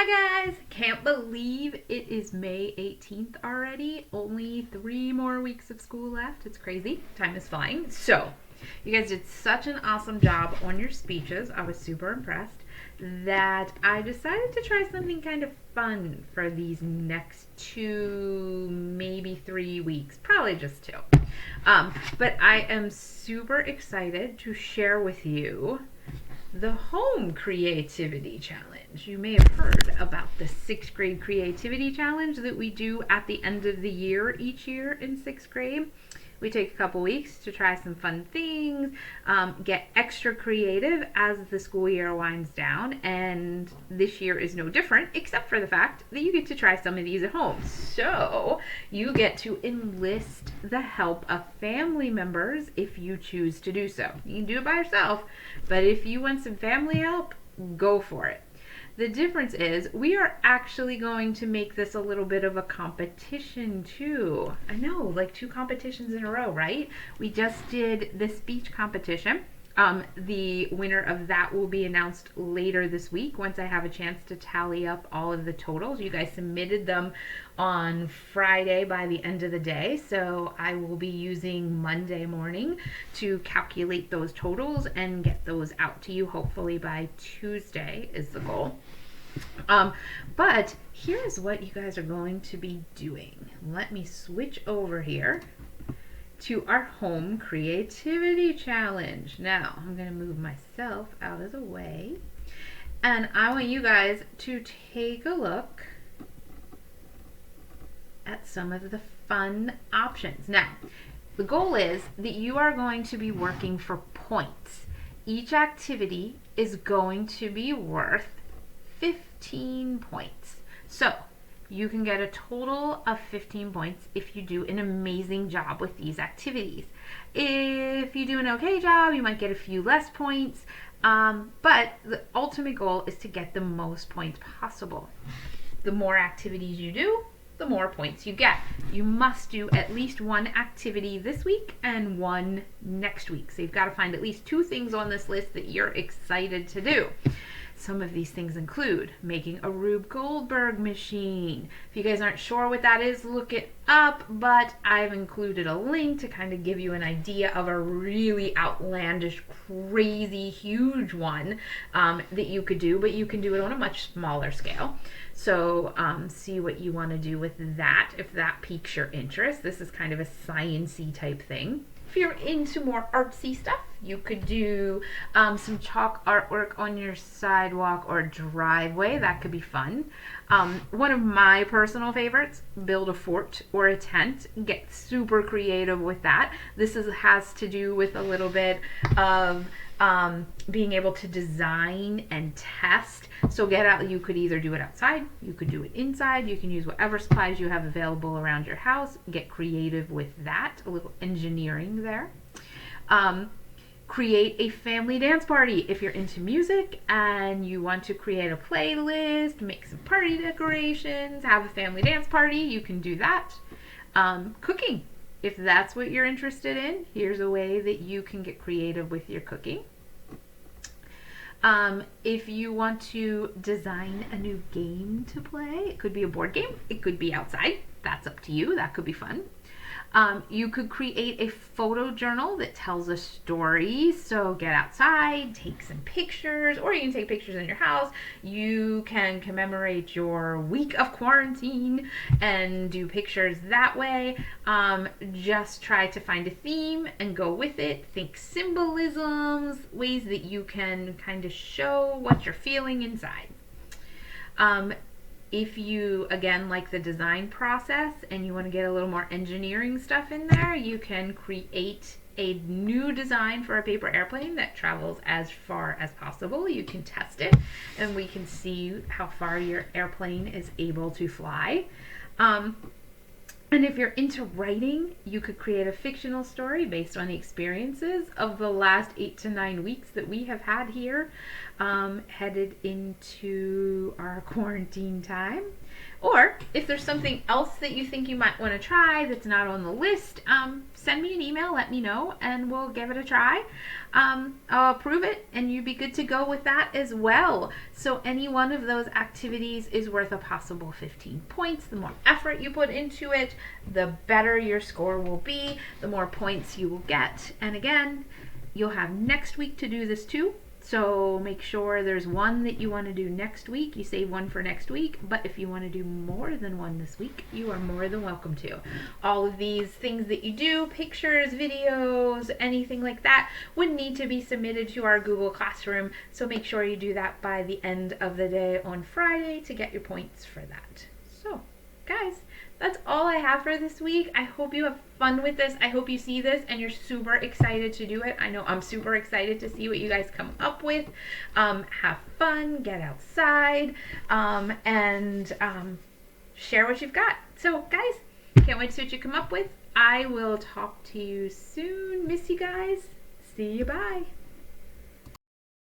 Hi guys! Can't believe it is May 18th already. Only 3 more weeks of school left. It's crazy. Time is flying. So, you guys did such an awesome job on your speeches. I was super impressed that I decided to try something kind of fun for these next 2, maybe 3 weeks. Probably just 2. But I am super excited to share with you the Home Creativity Challenge. You may have heard about the 6th grade creativity challenge that we do at the end of the year each year in 6th grade. We take a couple weeks to try some fun things, get extra creative as the school year winds down, and this year is no different, except for the fact that you get to try some of these at home. So you get to enlist the help of family members if you choose to do so. You can do it by yourself, but if you want some family help, go for it. The difference is we are actually going to make this a little bit of a competition too. I know, like 2 competitions in a row, right? We just did the speech competition. The winner of that will be announced later this week once I have a chance to tally up all of the totals. You guys submitted them on Friday by the end of the day, so I will be using Monday morning to calculate those totals and get those out to you hopefully by Tuesday is the goal. But here's what you guys are going to be doing. Let me switch over here to our Home Creativity Challenge. Now, I'm going to move myself out of the way, and I want you guys to take a look at some of the fun options. Now, the goal is that you are going to be working for points. Each activity is going to be worth 15 points. So, you can get a total of 15 points if you do an amazing job with these activities. If you do an okay job, you might get a few less points, but the ultimate goal is to get the most points possible. The more activities you do, the more points you get. You must do at least 1 activity this week and 1 next week. So you've got to find at least 2 things on this list that you're excited to do. Some of these things include making a Rube Goldberg machine. If you guys aren't sure what that is, look it up, but I've included a link to kind of give you an idea of a really outlandish, crazy, huge one that you could do, but you can do it on a much smaller scale. So see what you want to do with that if that piques your interest. This is kind of a science-y type thing. If you're into more artsy stuff, you could do some chalk artwork on your sidewalk or driveway. That could be fun. One of my personal favorites, build a fort or a tent. Get super creative with that. This has to do with a little bit of being able to design and test. So get out, you could either do it outside, you could do it inside, you can use whatever supplies you have available around your house. Get creative with that, a little engineering there. Create a family dance party. If you're into music and you want to create a playlist, make some party decorations, have a family dance party, you can do that. Cooking. If that's what you're interested in, here's a way that you can get creative with your cooking. If you want to design a new game to play, it could be a board game, it could be outside, that's up to you, that could be fun. You could create a photo journal that tells a story. So get outside, take some pictures, or you can take pictures in your house. You can commemorate your week of quarantine and do pictures that way. Just try to find a theme and go with it. Think symbolisms, ways that you can kind of show what you're feeling inside. If you, again, like the design process and you want to get a little more engineering stuff in there, you can create a new design for a paper airplane that travels as far as possible. You can test it and we can see how far your airplane is able to fly. And if you're into writing, you could create a fictional story based on the experiences of the last 8 to 9 weeks that we have had here, headed into our quarantine time. Or if there's something else that you think you might want to try that's not on the list, send me an email, let me know, and we'll give it a try. I'll approve it and you'd be good to go with that as well. So any one of those activities is worth a possible 15 points. The more effort you put into it, the better your score will be, the more points you will get. And again, you'll have next week to do this too. So make sure there's one that you want to do next week. You save one for next week, but if you want to do more than one this week, you are more than welcome to. All of these things that you do, pictures, videos, anything like that, would need to be submitted to our Google Classroom. So make sure you do that by the end of the day on Friday to get your points for that. So, guys, that's all I have for this week. I hope you have fun with this. I hope you see this and you're super excited to do it. I know I'm super excited to see what you guys come up with. Have fun, get outside, and share what you've got. So, guys, can't wait to see what you come up with. I will talk to you soon. Miss you guys. See you. Bye.